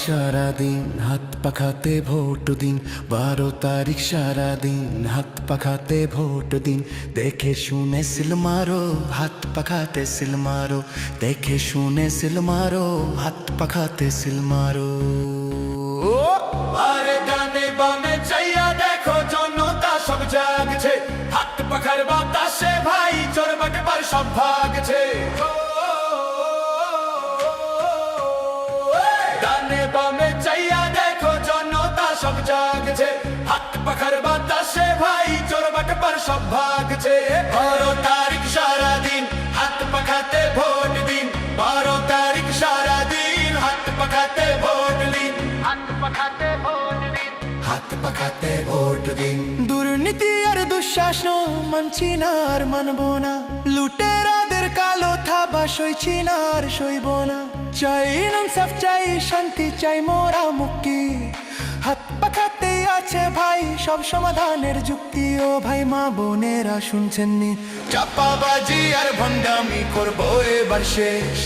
সারাদিন হাত পাখাতে ভোট দিন, 12 তারিখ সারাদিন হাত পাখাতে ভোট দিন। দেখে শুনে সিল মারো, হাত পাখাতে সিল মারো। দেখে শুনে সিল মারো, হাত পাখাতে সিল মারো। আরে ডানে বামে চাইয়া দেখো, জনতা সব জাগছে। হাত পাখার বাতাসে ভাই চোর বাটপার সব ভাগছে। ডানে বামে চাইয়া দেখো, জনতা সব জাগছে। হাত পাখার বাতাসে ভাই চোর বাটপার সব ভাগছে। 12 তারিখ সারাদিন হাত পাখাতে ভোট দিন। 12 তারিখ সারাদিন হাত পাখাতে ভোট দিন। হাত পাখাতে ভোট দিন। হাত পাখাতে ভোট দিন। দুর্নীতি আর দুঃশাসন মানছি না আর মানবো না। লুটেরাদের কালো থাবা সইছি না আর সইব না। চাই ইনসাফ, চাই শান্তি, চাই মোরা মুক্তি। হাত পাখাতে আছে ভাই সব সমাধানের যুক্তি। ও ভাই মা বোনেরা শুনছেন নি, চাপাবাজি আর ভণ্ডামি করবো এবার শেষ।